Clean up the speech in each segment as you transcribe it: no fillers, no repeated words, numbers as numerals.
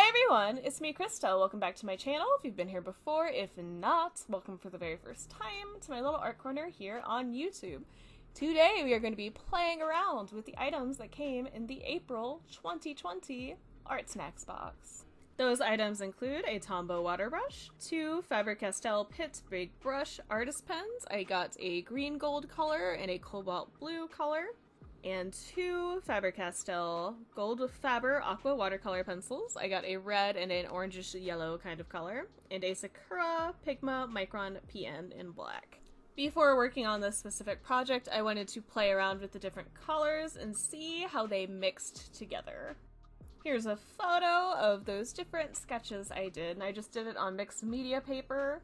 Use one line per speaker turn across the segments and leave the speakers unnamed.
everyone, it's me, Krista. Welcome back to my channel if you've been here before. If not, welcome for the very first time to my little art corner here on YouTube. Today we are going to be playing around with the items that came in the April 2020 Artsnacks box. Those items include a Tombow water brush, 2 Faber-Castell Pitt Big Brush artist pens. I got a green gold color and a cobalt blue color, and 2 Faber-Castell Gold Faber Aqua watercolor pencils. I got a red and an orangish yellow kind of color, and a Sakura Pigma Micron PN in black. Before working on this specific project, I wanted to play around with the different colors and see how they mixed together. Here's a photo of those different sketches I did, and I just did it on mixed media paper.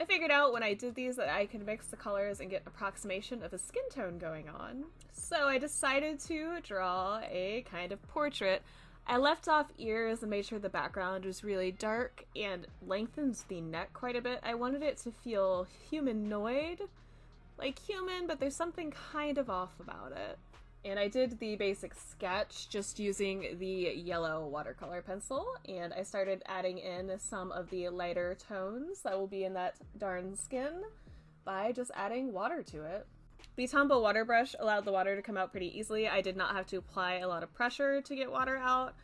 I figured out when I did these that I could mix the colors and get approximation of a skin tone going on. So I decided to draw a kind of portrait. I left off ears and made sure the background was really dark and lengthened the neck quite a bit. I wanted it to feel humanoid, like human, but there's something kind of off about it. And I did the basic sketch just using the yellow watercolor pencil, and I started adding in some of the lighter tones that will be in that darn skin by just adding water to it. The Tombow water brush allowed the water to come out pretty easily. I did not have to apply a lot of pressure to get water out.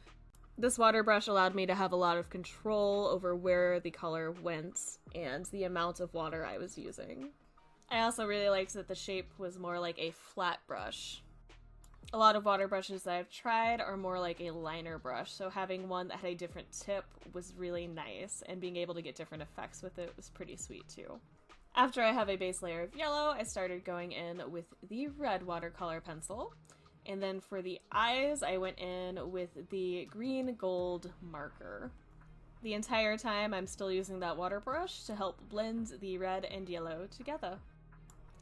This water brush allowed me to have a lot of control over where the color went and the amount of water I was using. I also really liked that the shape was more like a flat brush. A lot of water brushes that I've tried are more like a liner brush, so having one that had a different tip was really nice, and being able to get different effects with it was pretty sweet too. After I have a base layer of yellow, I started going in with the red watercolor pencil, and then for the eyes, I went in with the green gold marker. The entire time, I'm still using that water brush to help blend the red and yellow together.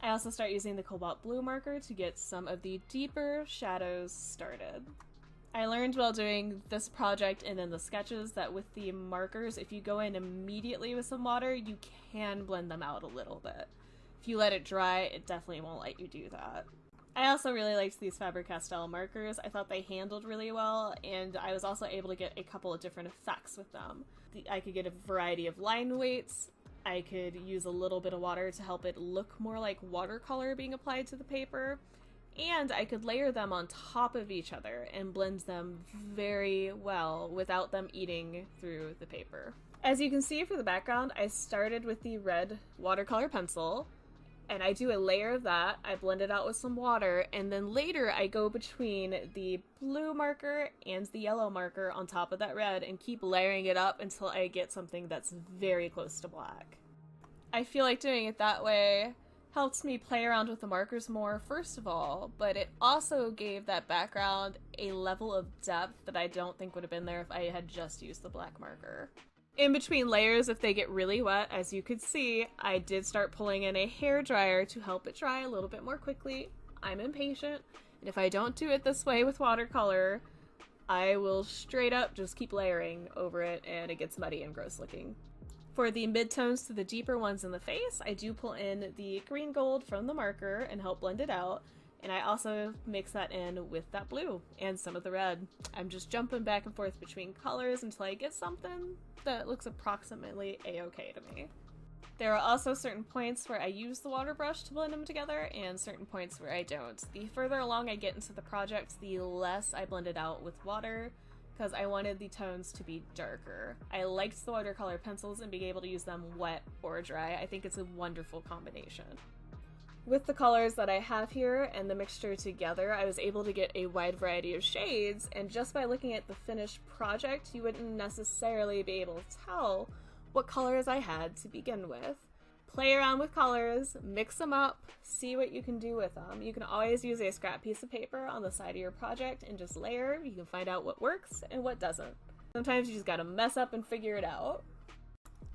I also start using the cobalt blue marker to get some of the deeper shadows started. I learned while doing this project and then the sketches that with the markers, if you go in immediately with some water, you can blend them out a little bit. If you let it dry, it definitely won't let you do that. I also really liked these Faber-Castell markers. I thought they handled really well, and I was also able to get a couple of different effects with them. I could get a variety of line weights. I could use a little bit of water to help it look more like watercolor being applied to the paper, and I could layer them on top of each other and blend them very well without them eating through the paper. As you can see for the background, I started with the red watercolor pencil, and I do a layer of that, I blend it out with some water, and then later I go between the blue marker and the yellow marker on top of that red and keep layering it up until I get something that's very close to black. I feel like doing it that way helps me play around with the markers more, first of all, but it also gave that background a level of depth that I don't think would have been there if I had just used the black marker. In between layers, if they get really wet, as you could see, I did start pulling in a hairdryer to help it dry a little bit more quickly. I'm impatient, and if I don't do it this way with watercolor, I will straight up just keep layering over it and it gets muddy and gross looking. For the midtones to the deeper ones in the face, I do pull in the green gold from the marker and help blend it out. And I also mix that in with that blue and some of the red. I'm just jumping back and forth between colors until I get something that looks approximately a-okay to me. There are also certain points where I use the water brush to blend them together and certain points where I don't. The further along I get into the project, the less I blend it out with water because I wanted the tones to be darker. I liked the watercolor pencils and being able to use them wet or dry. I think it's a wonderful combination. With the colors that I have here and the mixture together, I was able to get a wide variety of shades, and just by looking at the finished project, you wouldn't necessarily be able to tell what colors I had to begin with. Play around with colors, mix them up, see what you can do with them. You can always use a scrap piece of paper on the side of your project and just layer. You can find out what works and what doesn't. Sometimes you just gotta mess up and figure it out.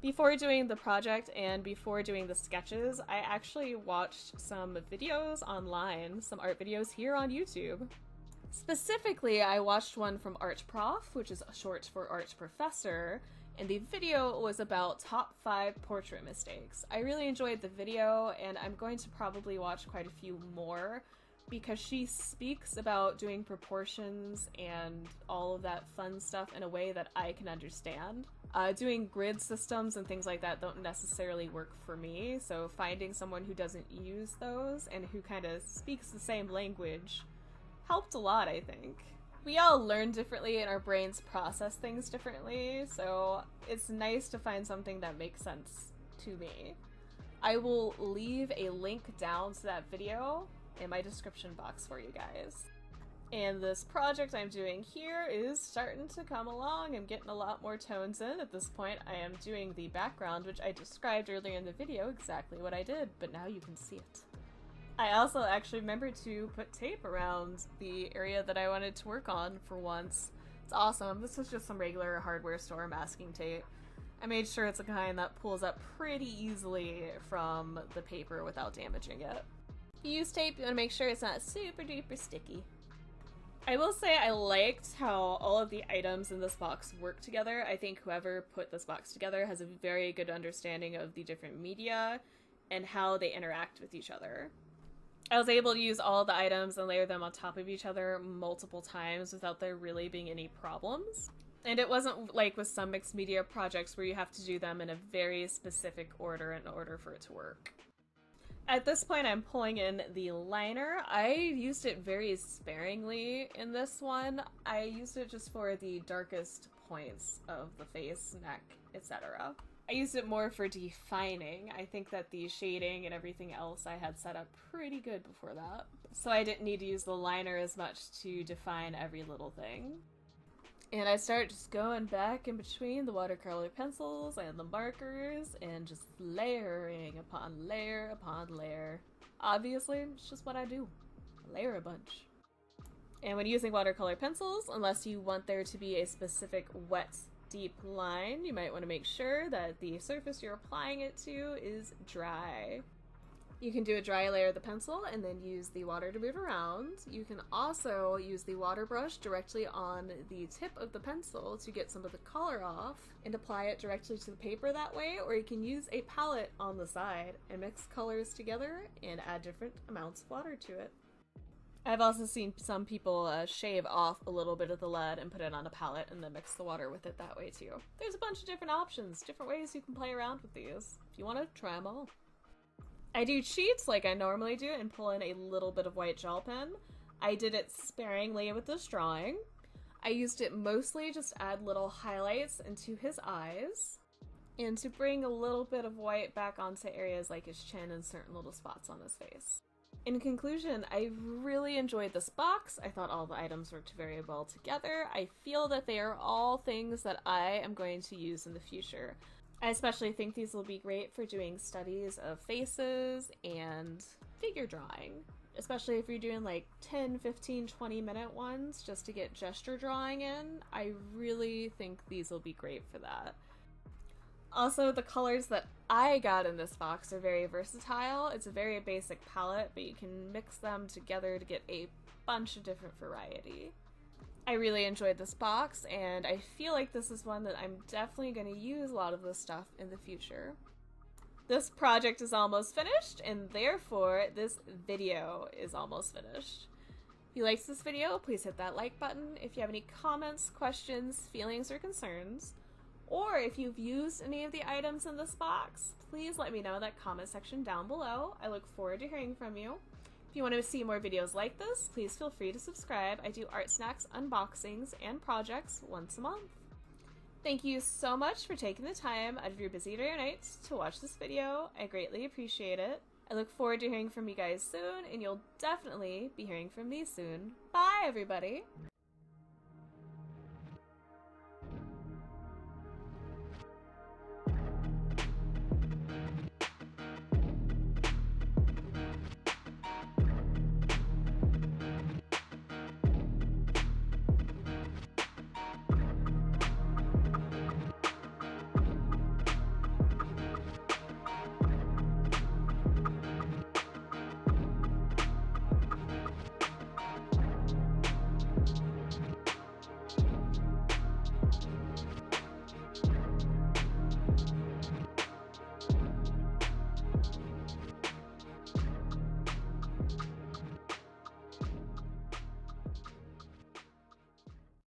Before doing the project and before doing the sketches, I actually watched some videos online, some art videos here on YouTube. Specifically, I watched one from Art Prof, which is short for Art Professor, and the video was about top 5 portrait mistakes. I really enjoyed the video, and I'm going to probably watch quite a few more because she speaks about doing proportions and all of that fun stuff in a way that I can understand. Doing grid systems and things like that don't necessarily work for me, so finding someone who doesn't use those and who kind of speaks the same language helped a lot, I think. We all learn differently and our brains process things differently, so it's nice to find something that makes sense to me. I will leave a link down to that video in my description box for you guys. And this project I'm doing here is starting to come along. I'm getting a lot more tones in. At this point, I am doing the background, which I described earlier in the video exactly what I did, but now you can see it. I also actually remembered to put tape around the area that I wanted to work on for once. It's awesome. This is just some regular hardware store masking tape. I made sure it's the kind that pulls up pretty easily from the paper without damaging it. If you use tape, you want to make sure it's not super duper sticky. I will say I liked how all of the items in this box work together. I think whoever put this box together has a very good understanding of the different media and how they interact with each other. I was able to use all the items and layer them on top of each other multiple times without there really being any problems. And it wasn't like with some mixed media projects where you have to do them in a very specific order in order for it to work. At this point, I'm pulling in the liner. I used it very sparingly in this one. I used it just for the darkest points of the face, neck, etc. I used it more for defining. I think that the shading and everything else I had set up pretty good before that. So I didn't need to use the liner as much to define every little thing. And I start just going back in between the watercolor pencils and the markers and just layering upon layer upon layer. Obviously, it's just what I do. Layer a bunch. And when using watercolor pencils, unless you want there to be a specific wet, deep line, you might want to make sure that the surface you're applying it to is dry. You can do a dry layer of the pencil and then use the water to move around. You can also use the water brush directly on the tip of the pencil to get some of the color off and apply it directly to the paper that way, or you can use a palette on the side and mix colors together and add different amounts of water to it. I've also seen some people shave off a little bit of the lead and put it on a palette and then mix the water with it that way too. There's a bunch of different options, different ways you can play around with these. If you want to, try them all. I do cheats like I normally do and pull in a little bit of white gel pen. I did it sparingly with this drawing. I used it mostly just to add little highlights into his eyes and to bring a little bit of white back onto areas like his chin and certain little spots on his face. In conclusion, I really enjoyed this box. I thought all the items worked very well together. I feel that they are all things that I am going to use in the future. I especially think these will be great for doing studies of faces and figure drawing, especially if you're doing like 10, 15, 20-minute ones just to get gesture drawing in. I really think these will be great for that. Also, the colors that I got in this box are very versatile. It's a very basic palette, but you can mix them together to get a bunch of different variety. I really enjoyed this box, and I feel like this is one that I'm definitely going to use a lot of this stuff in the future. This project is almost finished, and therefore this video is almost finished. If you liked this video, please hit that like button. If you have any comments, questions, feelings, or concerns, or if you've used any of the items in this box, please let me know in that comment section down below. I look forward to hearing from you. If you want to see more videos like this, please feel free to subscribe. I do Artsnacks unboxings and projects once a month. Thank you so much for taking the time out of your busy day or nights to watch this video. I greatly appreciate it. I look forward to hearing from you guys soon, and you'll definitely be hearing from me soon. Bye, everybody!